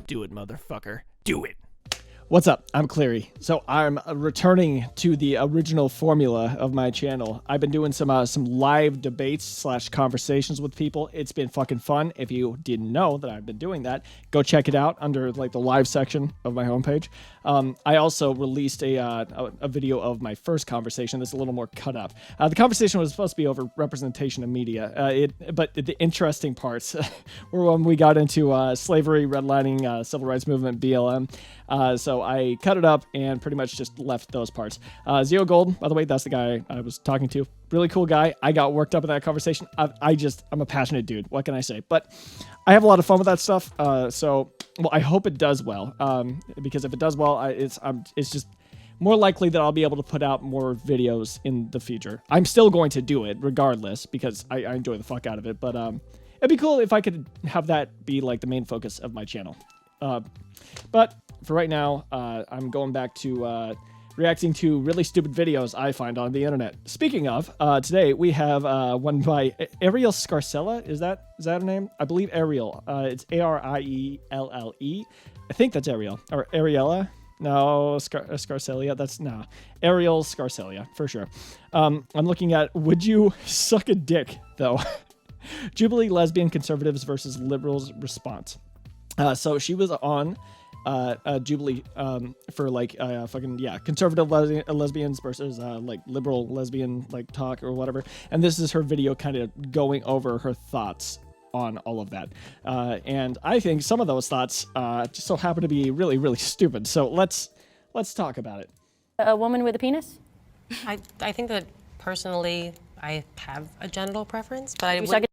Do it, motherfucker. Do it. What's up? I'm Cleary. So I'm returning to the original formula of my channel. I've been doing some live debates / conversations with people. It's been fucking fun. If you didn't know that I've been doing that, go check it out under like the live section of my homepage. I also released a video of my first conversation that's a little more cut up. The conversation was supposed to be over representation of media, but the interesting parts were when we got into slavery, redlining, civil rights movement, BLM. So I cut it up and pretty much just left those parts. Zio Gold, by the way, that's the guy I was talking to. Really cool guy. I got worked up in that conversation. I'm a passionate dude. What can I say? But I have a lot of fun with that stuff. So I hope it does well. Because if it does well, it's just more likely that I'll be able to put out more videos in the future. I'm still going to do it regardless because I enjoy the fuck out of it. But it'd be cool if I could have that be like the main focus of my channel. But for right now, I'm going back to reacting to really stupid videos I find on the internet. Speaking of, today we have one by Arielle Scarcella. Is that her name? I believe Arielle. It's Arielle. I think that's Arielle. Or Ariella. No, Scarcella. That's no. Arielle Scarcella, for sure. I'm looking at Would You Suck a Dick, though. Jubilee lesbian conservatives versus liberals response. So she was on Jubilee for like conservative lesbians versus like liberal lesbian like talk or whatever, and this is her video kind of going over her thoughts on all of that, and I think some of those thoughts just so happen to be really, really stupid. So let's talk about it. A woman with a penis? I think that personally I have a genital preference, but I would...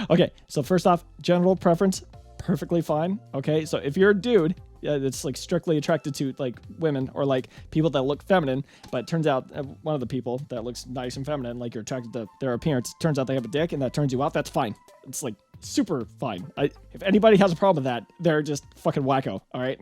Okay, so first off, genital preference, perfectly fine. Okay, so if you're a dude that's like strictly attracted to like women or like people that look feminine, but it turns out one of the people that looks nice and feminine, like you're attracted to their appearance, turns out they have a dick and that turns you off, that's fine. It's like super fine. If anybody has a problem with that, they're just fucking wacko, all right?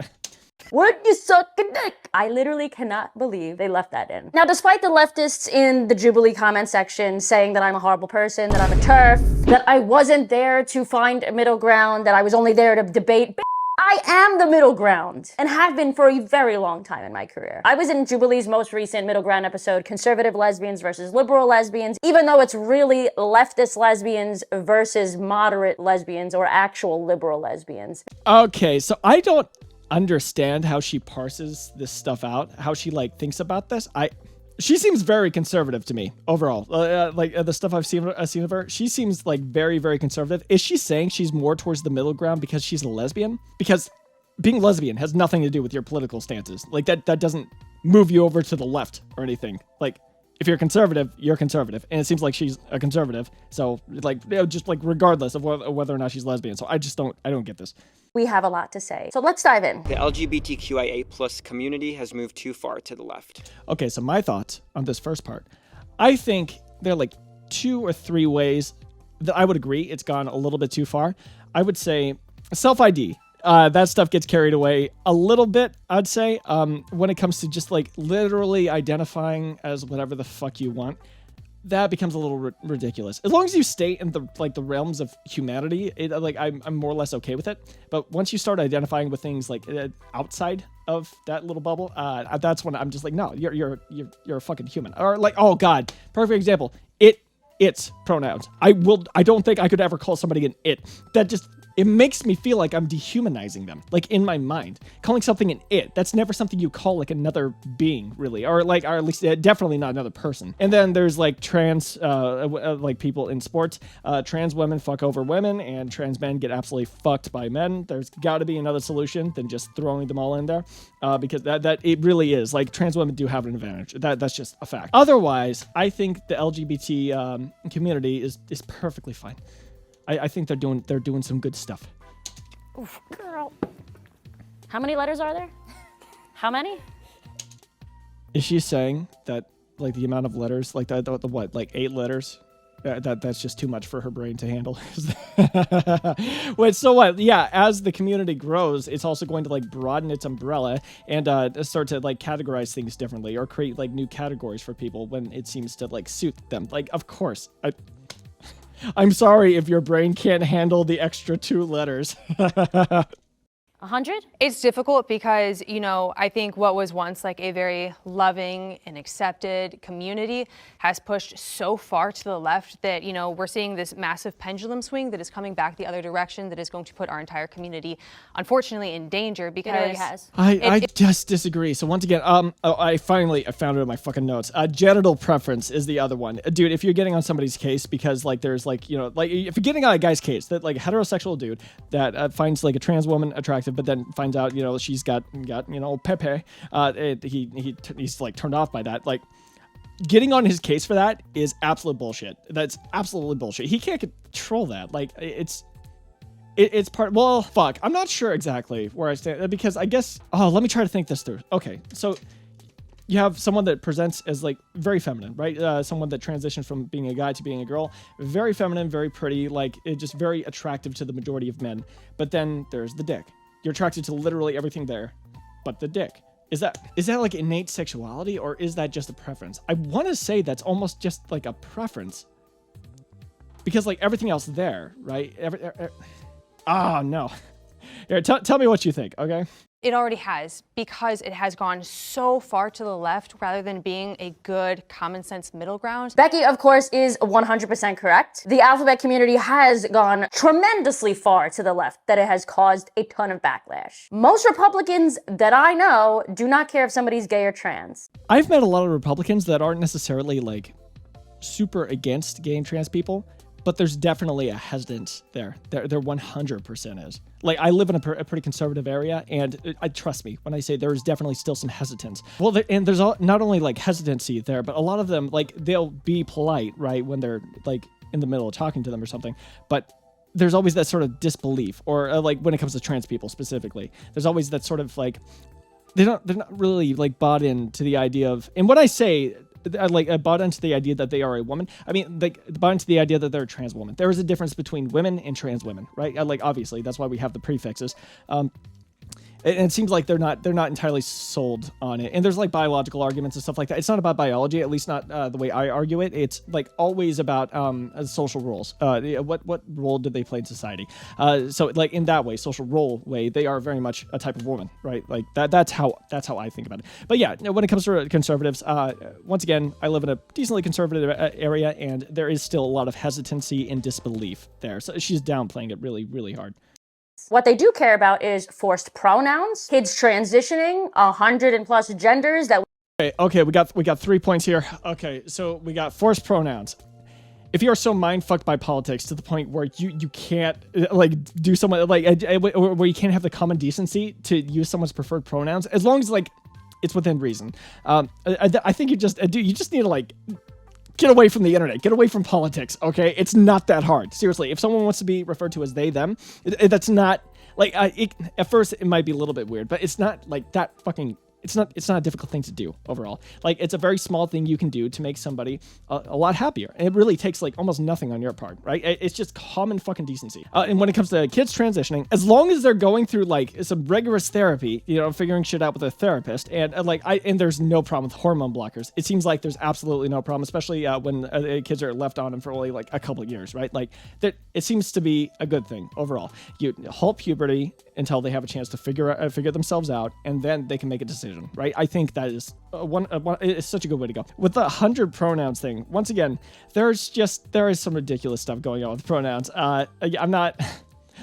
Would you suck a dick? I literally cannot believe they left that in. Now, despite the leftists in the Jubilee comment section saying that I'm a horrible person, that I'm a TERF, that I wasn't there to find a middle ground, that I was only there to debate, I am the middle ground and have been for a very long time in my career. I was in Jubilee's most recent middle ground episode, conservative lesbians versus liberal lesbians, even though it's really leftist lesbians versus moderate lesbians or actual liberal lesbians. Okay, so I don't understand how she parses this stuff out, how she like thinks about this. She seems very conservative to me overall. Like the stuff I've seen of her, she seems like very, very conservative. Is she saying she's more towards the middle ground because she's a lesbian? Because being lesbian has nothing to do with your political stances. Like that doesn't move you over to the left or anything. Like if you're conservative, you're conservative, and it seems like she's a conservative. So like, just like regardless of whether or not she's lesbian. So I don't get this. We have a lot to say. So let's dive in. The LGBTQIA+ community has moved too far to the left. Okay, so my thoughts on this first part. I think there are like 2 or 3 ways that I would agree it's gone a little bit too far. I would say self-ID. That stuff gets carried away a little bit, I'd say, when it comes to just like literally identifying as whatever the fuck you want. That becomes a little ridiculous. As long as you stay in the realms of humanity, I'm more or less okay with it. But once you start identifying with things like outside of that little bubble, that's when I'm just like, no, you're a fucking human. Or like, oh god, perfect example. It's pronouns. I don't think I could ever call somebody an it. It makes me feel like I'm dehumanizing them, like in my mind. Calling something an it, that's never something you call like another being, really, or at least definitely not another person. And then there's like trans, like people in sports. Trans women fuck over women, and trans men get absolutely fucked by men. There's got to be another solution than just throwing them all in there, because that it really is like trans women do have an advantage. That's just a fact. Otherwise, I think the LGBT community is perfectly fine. I think they're doing some good stuff. Oof, girl. How many letters are there? How many? Is she saying that like the amount of letters, like the what, like 8 letters? That's just too much for her brain to handle. Wait, so what? Yeah, as the community grows, it's also going to like broaden its umbrella and start to like categorize things differently or create like new categories for people when it seems to like suit them. Like, of course, I'm sorry if your brain can't handle the extra 2 letters. 100? It's difficult because, you know, I think what was once like a very loving and accepted community has pushed so far to the left that, you know, we're seeing this massive pendulum swing that is coming back the other direction that is going to put our entire community, unfortunately, in danger because It already has. I just disagree. So once again, I found it in my fucking notes. Genital preference is the other one. Dude, if you're getting on somebody's case because like there's like, you know, like if you're getting on a guy's case that like a heterosexual dude that finds like a trans woman attractive, but then finds out, you know, she's got you know, Pepe, he's like turned off by that. Like getting on his case for that is absolute bullshit. That's absolutely bullshit. He can't control that. Like it's part, well, fuck. I'm not sure exactly where I stand because I guess, let me try to think this through. Okay. So you have someone that presents as like very feminine, right? Someone that transitioned from being a guy to being a girl, very feminine, very pretty, like just very attractive to the majority of men. But then there's the dick. You're attracted to literally everything there, but the dick. Is that like innate sexuality or is that just a preference? I want to say that's almost just like a preference because like everything else there, right? No. Here, tell me what you think, okay? it already has, because it has gone so far to the left rather than being a good common sense middle ground. Becky, of course, is 100% correct. The alphabet community has gone tremendously far to the left, that it has caused a ton of backlash. Most Republicans that I know do not care if somebody's gay or trans. I've met a lot of Republicans that aren't necessarily like super against gay and trans people, but there's definitely a hesitance there. There 100% is. Like, I live in a pretty conservative area, and trust me when I say there is definitely still some hesitance. Well, there's not only like hesitancy there, but a lot of them, like, they'll be polite, right, when they're like in the middle of talking to them or something, but there's always that sort of disbelief, or like when it comes to trans people specifically, there's always that sort of like they're not really like bought into the idea of, and when I say bought into the idea that they are a woman, I mean, like, bought into the idea that they're a trans woman. There is a difference between women and trans women, right? Like, obviously, that's why we have the prefixes. And it seems like they're not entirely sold on it. And there's like biological arguments and stuff like that. It's not about biology, at least not the way I argue it. It's like always about social roles. What role did they play in society? So like in that way, social role way, they are very much a type of woman, right? Like that's how I think about it. But yeah, when it comes to conservatives, once again, I live in a decently conservative area, and there is still a lot of hesitancy and disbelief there. So she's downplaying it really, really hard. What they do care about is forced pronouns, kids transitioning, 100+ genders that. Okay, we got 3 points here. Okay, so we got forced pronouns. If you are so mind fucked by politics to the point where you can't like do someone like where you can't have the common decency to use someone's preferred pronouns, as long as like it's within reason. I think you just need to like get away from the internet. Get away from politics, okay? It's not that hard. Seriously, if someone wants to be referred to as they, them, that's not, like, at first it might be a little bit weird, but it's not, like, that fucking, it's not a difficult thing to do overall. Like, it's a very small thing you can do to make somebody a lot happier. And it really takes, like, almost nothing on your part, right? It's just common fucking decency. And when it comes to kids transitioning, as long as they're going through, like, some rigorous therapy, you know, figuring shit out with a therapist, and, and there's no problem with hormone blockers. It seems like there's absolutely no problem, especially when kids are left on them for only, like, a couple of years, right? Like, it seems to be a good thing overall. You halt puberty until they have a chance to figure themselves out, and then they can make a decision. Right, I think that is it's such a good way to go. With the 100 pronouns thing, once again, there is some ridiculous stuff going on with pronouns. I'm not.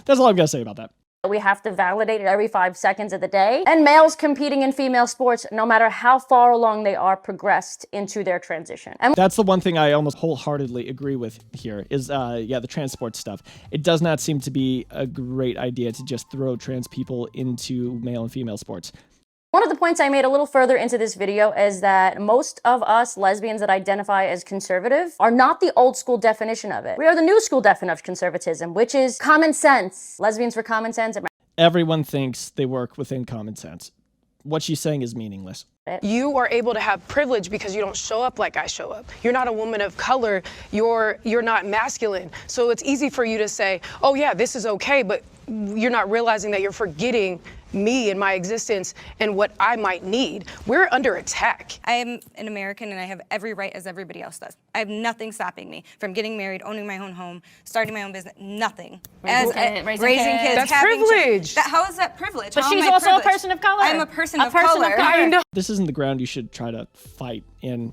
That's all I'm gonna say about that. We have to validate it every 5 seconds of the day. And males competing in female sports, no matter how far along they are progressed into their transition. And that's the one thing I almost wholeheartedly agree with here is, the trans sports stuff. It does not seem to be a great idea to just throw trans people into male and female sports. One of the points I made a little further into this video is that most of us lesbians that identify as conservative are not the old school definition of it. We are the new school definition of conservatism, which is common sense. Lesbians for common sense. Everyone thinks they work within common sense. What she's saying is meaningless. You are able to have privilege because you don't show up like I show up. You're not a woman of color. You're not masculine. So it's easy for you to say, oh yeah, this is okay, but you're not realizing that you're forgetting me and my existence and what I might need. We're under attack. I am an American and I have every right as everybody else does. I have nothing stopping me from getting married, owning my own home, starting my own business, nothing. Raising kids. That's having privilege. How is that privilege? But How am she's I also privileged? a person of color. I'm a person of color. I know. This isn't the ground you should try to fight in.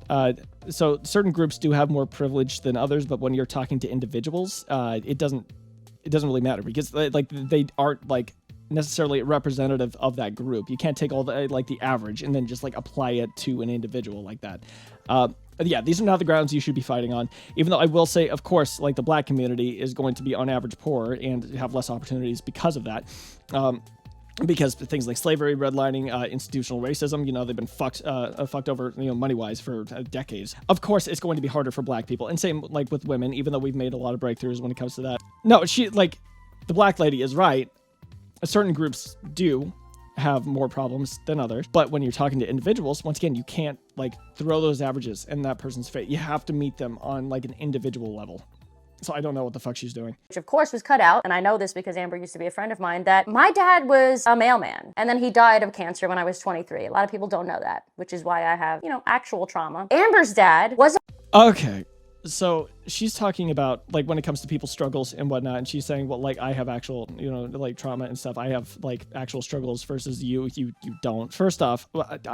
So certain groups do have more privilege than others, but when you're talking to individuals, it doesn't really matter because they aren't like necessarily representative of that group. You can't take all the the average and then just like apply it to an individual like that. Yeah, these are not the grounds you should be fighting on. Even though I will say, of course, like the black community is going to be on average poorer and have less opportunities because of that. Because things like slavery, redlining, institutional racism, they've been fucked over, money-wise for decades. Of course, it's going to be harder for black people, and same like with women. Even though we've made a lot of breakthroughs when it comes to that. No, the black lady is right. Certain groups do have more problems than others, but when you're talking to individuals, once again, you can't throw those averages in that person's face. You have to meet them on an individual level. So I don't know what the fuck she's doing. Which of course was cut out, and I know this because Amber used to be a friend of mine, that my dad was a mailman, and then he died of cancer when I was 23. A lot of people don't know that, which is why I have, actual trauma. Amber's dad was Okay. So she's talking about when it comes to people's struggles and whatnot, and she's saying, well, I have actual, trauma and stuff. I have actual struggles versus you don't. First off,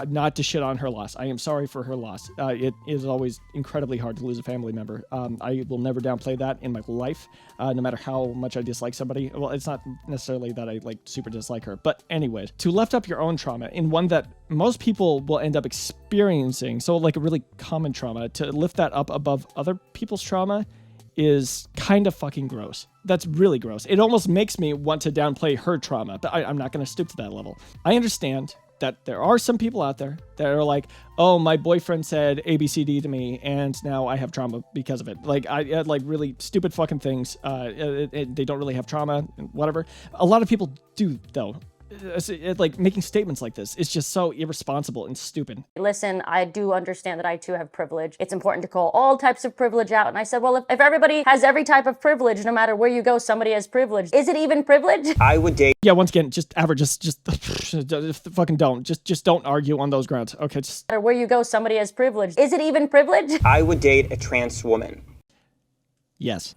not to shit on her loss. I am sorry for her loss. It is always incredibly hard to lose a family member. I will never downplay that in my life, no matter how much I dislike somebody. Well, it's not necessarily that I super dislike her, but anyways, to lift up your own trauma in one that most people will end up experiencing, so a really common trauma, to lift that up above other people's trauma is kind of fucking gross. That's really gross. It almost makes me want to downplay her trauma, but I'm not going to stoop to that level. I understand that there are some people out there that are like, oh, my boyfriend said ABCD to me and now I have trauma because of it. I had really stupid fucking things. They don't really have trauma, whatever. A lot of people do though. Making statements like this is just so irresponsible and stupid. Listen, I do understand that I too have privilege. It's important to call all types of privilege out. And I said, well, if everybody has every type of privilege, no matter where you go, somebody has privilege. Is it even privilege? I would date. Yeah, once again, just average, just fucking don't. Just don't argue on those grounds. Okay, just. No matter where you go, somebody has privilege. Is it even privilege? I would date a trans woman. Yes.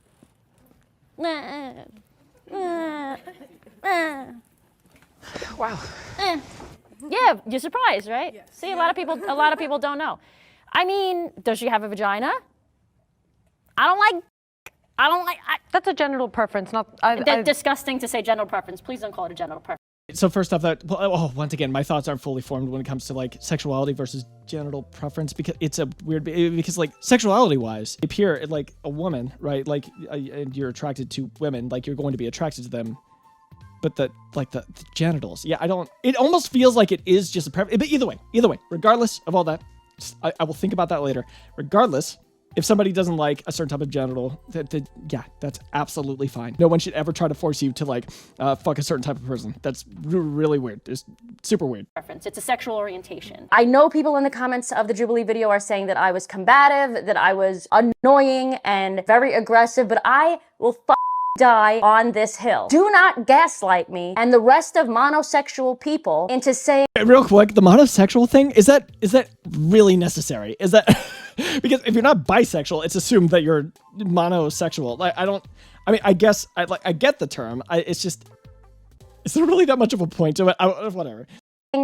Wow. Yeah, you're surprised, right? Yes. See, a lot of people don't know. I mean, does she have a vagina? I don't like. That's a genital preference, not. Disgusting to say genital preference. Please don't call it a genital preference. So first off, once again, my thoughts aren't fully formed when it comes to sexuality versus genital preference, because it's a weird, because sexuality wise, if you're a woman, right, and you're attracted to women, you're going to be attracted to them. But the genitals, yeah, it almost feels like it is just a preference. But either way, regardless of all that, I will think about that later. Regardless, if somebody doesn't like a certain type of genital, yeah, that's absolutely fine. No one should ever try to force you to fuck a certain type of person. That's really weird. It's super weird. It's a sexual orientation. I know people in the comments of the Jubilee video are saying that I was combative, that I was annoying and very aggressive, but I will die on this hill. Do not gaslight me and the rest of monosexual people into saying. Real quick, the monosexual thing, is that really necessary? Is that because if you're not bisexual, it's assumed that you're monosexual. I guess I get the term. It's just, is there really that much of a point to it? Whatever.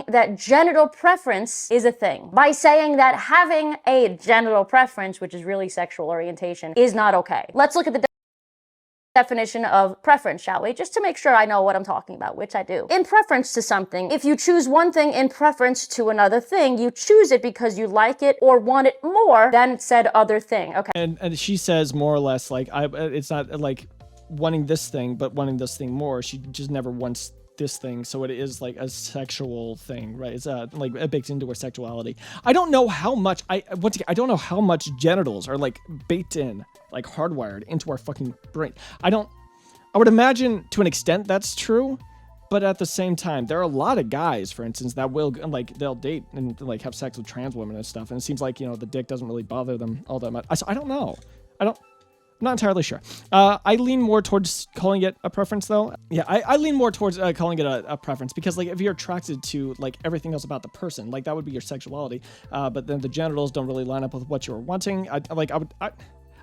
That genital preference is a thing. By saying that having a genital preference, which is really sexual orientation, is not okay. Let's look at the definition of preference, shall we? Just to make sure I know what I'm talking about, which I do. In preference to something, if you choose one thing in preference to another thing, you choose it because you like it or want it more than said other thing. Okay. And she says more or less it's not wanting this thing, but wanting this thing more. She just never wants this thing, so it is a sexual thing, right? It's baked into her sexuality. I don't know how much I don't know how much genitals are baked in, hardwired into our fucking brain. I would imagine to an extent that's true, but at the same time, there are a lot of guys, for instance, that will they'll date and have sex with trans women and stuff, and it seems the dick doesn't really bother them all that much. So I don't know. Not entirely sure. I lean more towards calling it a preference, though. Yeah, I lean more towards calling it a preference because, like, if you're attracted to, like, everything else about the person, like, that would be your sexuality. But then the genitals don't really line up with what you're wanting.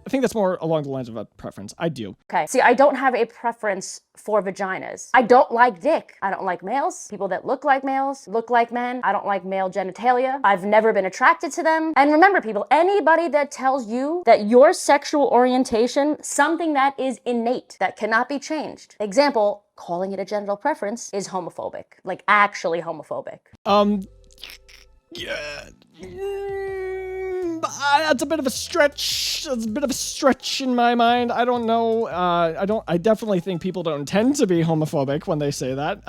I think that's more along the lines of a preference. I do. Okay. See, I don't have a preference for vaginas. I don't like dick. I don't like males. People that look like males, look like men. I don't like male genitalia. I've never been attracted to them. And remember, people, anybody that tells you that your sexual orientation, something that is innate, that cannot be changed. Example, calling it a genital preference is homophobic. Like, actually homophobic. Yeah. That's a bit of a stretch. That's a bit of a stretch in my mind. I don't know. I definitely think people don't tend to be homophobic when they say that.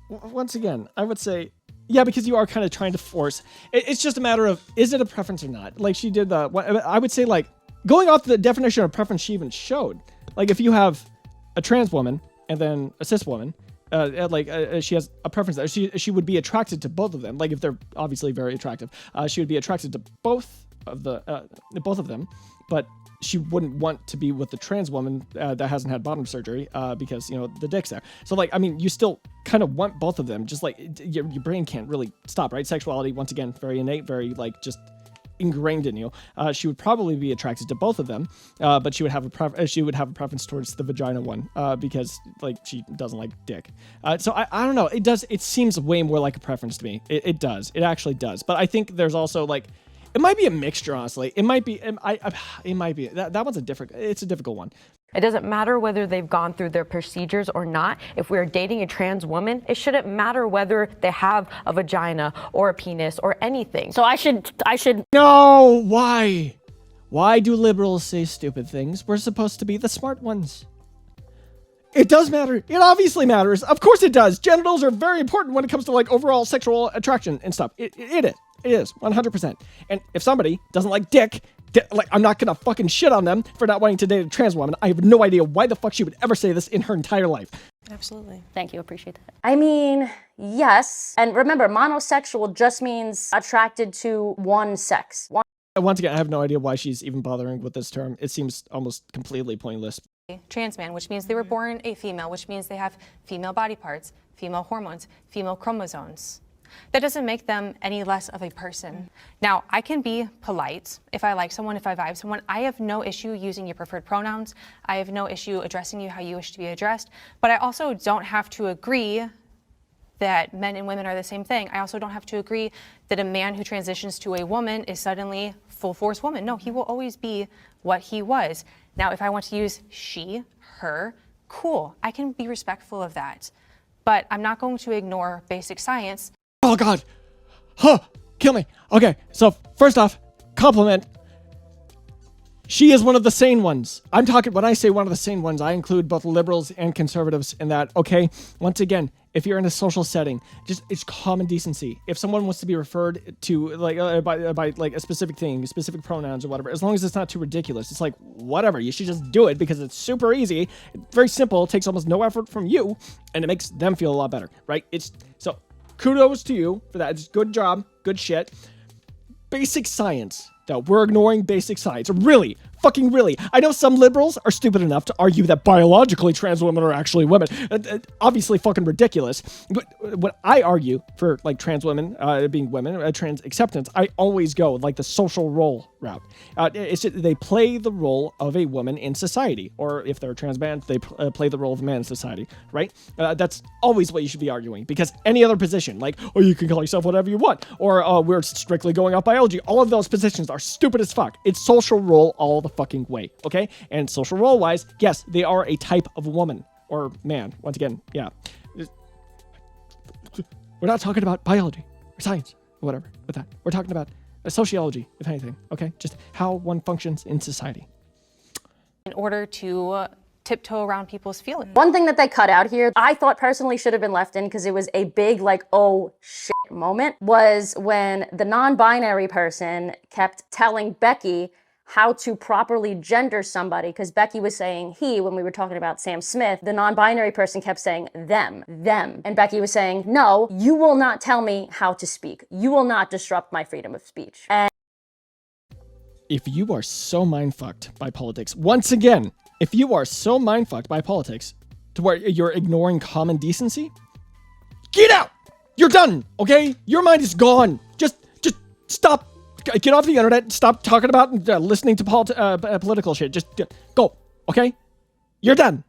Once again, I would say, yeah, because you are kind of trying to force. It's just a matter of, is it a preference or not? Like, she did I would say, like, going off the definition of preference she even showed. Like, if you have a trans woman and then a cis woman, she has a preference that she would be attracted to both of them. Like, if they're obviously very attractive, she would be attracted to both of them, but she wouldn't want to be with the trans woman that hasn't had bottom surgery because, you know, the dick's there. So, like, I mean, you still kind of want both of them. Just like your brain can't really stop, right? Sexuality, once again, very innate, very, like, just ingrained in you. She would probably be attracted to both of them, but she would have a preference towards the vagina one because, like, she doesn't like dick. So I don't know. It seems way more like a preference to me. It does. It actually does. But I think there's also, like, it might be a mixture, honestly. It might be. It might be. That one's it's a difficult one. It doesn't matter whether they've gone through their procedures or not. If we're dating a trans woman, it shouldn't matter whether they have a vagina or a penis or anything. So I should. No, why? Why do liberals say stupid things? We're supposed to be the smart ones. It does matter. It obviously matters. Of course it does. Genitals are very important when it comes to, like, overall sexual attraction and stuff. It is. It is, 100%. And if somebody doesn't like dick, like, I'm not gonna fucking shit on them for not wanting to date a trans woman. I have no idea why the fuck she would ever say this in her entire life. Absolutely. Thank you, appreciate that. I mean, yes. And remember, monosexual just means attracted to one sex. Once again, I have no idea why she's even bothering with this term. It seems almost completely pointless. Trans man, which means they were born a female, which means they have female body parts, female hormones, female chromosomes. That doesn't make them any less of a person. Now, I can be polite if I like someone, if I vibe someone. I have no issue using your preferred pronouns. I have no issue addressing you how you wish to be addressed. But I also don't have to agree that men and women are the same thing. I also don't have to agree that a man who transitions to a woman is suddenly full force woman. No, he will always be what he was. Now, if I want to use she, her, cool. I can be respectful of that. But I'm not going to ignore basic science. Oh, God. Huh. Kill me. Okay, so first off, compliment. She is one of the sane ones. I'm talking, when I say one of the sane ones, I include both liberals and conservatives in that, okay? Once again, if you're in a social setting, it's common decency. If someone wants to be referred to, like, by like a specific thing, specific pronouns or whatever, as long as it's not too ridiculous, it's like, whatever, you should just do it because it's super easy, very simple, it takes almost no effort from you, and it makes them feel a lot better, right? So kudos to you for that. It's good job, good shit. Basic science. No, we're ignoring basic science. Really, fucking really. I know some liberals are stupid enough to argue that biologically trans women are actually women. Obviously fucking ridiculous. But when I argue for, like, trans women being women, trans acceptance, I always go like the social role route. They play the role of a woman in society. Or if they're a trans man, they play the role of a man in society, right? That's always what you should be arguing. Because any other position, like, oh, you can call yourself whatever you want, or we're strictly going off biology, all of those positions are stupid as fuck. It's social role all the fucking way, okay? And social role wise, yes, they are a type of woman or man. Once again, yeah. We're not talking about biology or science or whatever with that. We're talking about sociology, if anything, okay? Just how one functions in society. In order to tiptoe around people's feelings. One thing that they cut out here, I thought personally should have been left in because it was a big, like, oh shit moment, was when the non-binary person kept telling Becky how to properly gender somebody, because Becky was saying he when we were talking about Sam Smith. The non-binary person kept saying them. And Becky was saying, no, you will not tell me how to speak. You will not disrupt my freedom of speech. And if you are so mind-fucked by politics, once again, if you are so mind-fucked by politics to where you're ignoring common decency, get out! You're done, okay? Your mind is gone. Just stop. Get off the internet. Stop talking about listening to political shit. Just go, okay? You're done.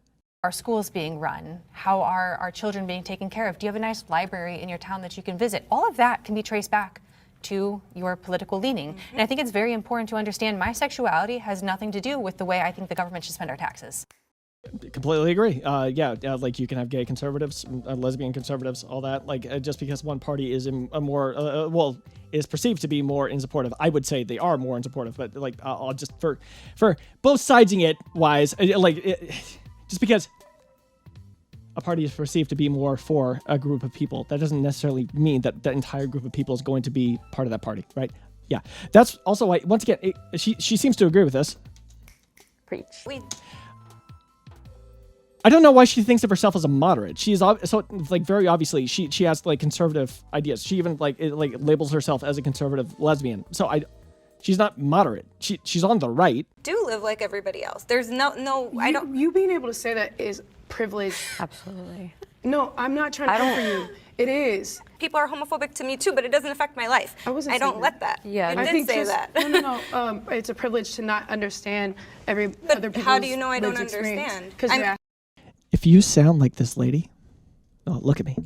Are schools being run? How are our children being taken care of? Do you have a nice library in your town that you can visit? All of that can be traced back to your political leaning. And I think it's very important to understand my sexuality has nothing to do with the way I think the government should spend our taxes. Completely agree. Like you can have gay conservatives, lesbian conservatives, all that. Like just because one party is is perceived to be more in supportive, I would say they are more in supportive. But like, I'll just for both sidesing it wise, just because a party is perceived to be more for a group of people, that doesn't necessarily mean that the entire group of people is going to be part of that party, right? Yeah, that's also why. Once again, she seems to agree with this. Preach. I don't know why she thinks of herself as a moderate. She's so like very obviously she has like conservative ideas. She even like labels herself as a conservative lesbian. So she's not moderate. She's on the right. Do live like everybody else. There's no I don't. You being able to say that is privilege. Absolutely. No, I'm not trying to come for you. It is. People are homophobic to me too, but it doesn't affect my life. I don't let that. Yeah, it I did think say just, that. No. It's a privilege to not understand other people's how do you know I don't lived experience. understand? Because If you sound like this lady, oh, look at me.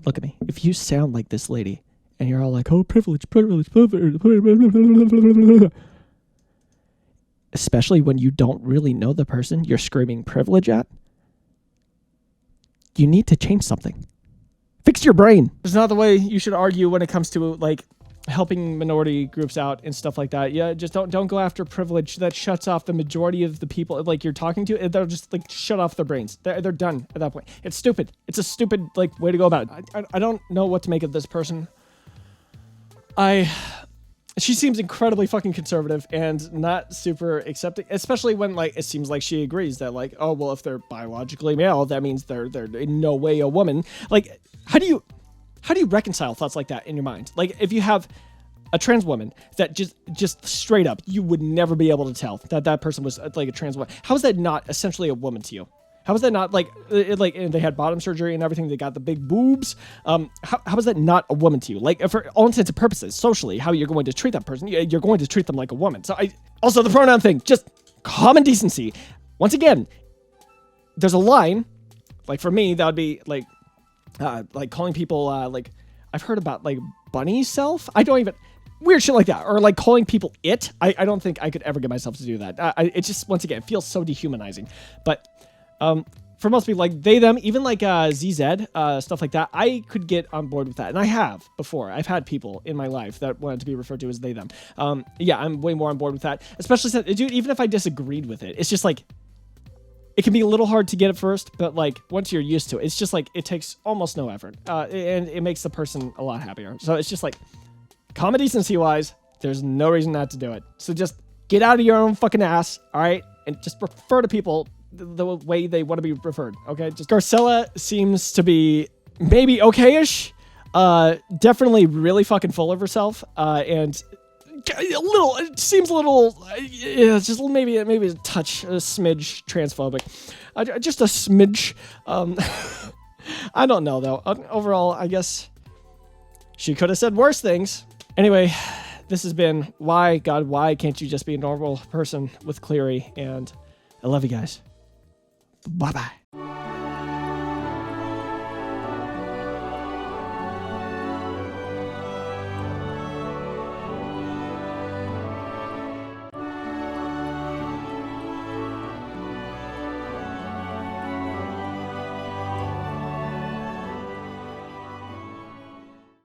If you sound like this lady and you're all like, oh, privilege, especially when you don't really know the person you're screaming privilege at, you need to change something. Fix your brain. There's not the way you should argue when it comes to like helping minority groups out and stuff like that. Yeah, just don't go after privilege that shuts off the majority of the people like you're talking to. They'll just like shut off their brains. They're done at that point. It's stupid. It's a stupid like way to go about it. I don't know what to make of this person. She seems incredibly fucking conservative and not super accepting, especially when like it seems like she agrees that like, oh well, if they're biologically male, that means they're in no way a woman. Like, how do you reconcile thoughts like that in your mind? Like, if you have a trans woman that just straight up, you would never be able to tell that person was like a trans woman. How is that not essentially a woman to you? How is that not like and they had bottom surgery and everything? They got the big boobs. How is that not a woman to you? Like, for all intents and purposes, socially, how you're going to treat that person, you're going to treat them like a woman. So also the pronoun thing, just common decency. Once again, there's a line. Like for me, that would be like calling people like I've heard about like bunny self. I don't even weird shit like that, or like calling people it. I don't think I could ever get myself to do that. It just once again feels so dehumanizing. But for most people, like they, them, even like ZZ, stuff like that, I could get on board with that. And I have before. I've had people in my life that wanted to be referred to as they, them. Yeah, I'm way more on board with that. Especially since, dude, even if I disagreed with it, it's just like, it can be a little hard to get at first, but like once you're used to it, it's just like, it takes almost no effort. And it makes the person a lot happier. So it's just like, common decency wise, there's no reason not to do it. So just get out of your own fucking ass, all right? And just refer to people the way they want to be referred, okay? Just Scarcella seems to be maybe okay-ish, definitely really fucking full of herself, and it seems a little, yeah, just maybe a touch, a smidge transphobic, just a smidge. I don't know though. Overall, I guess she could have said worse things. Anyway, this has been Why Can't You Just Be a Normal Person with Cleary, and I love you guys. Bye-bye.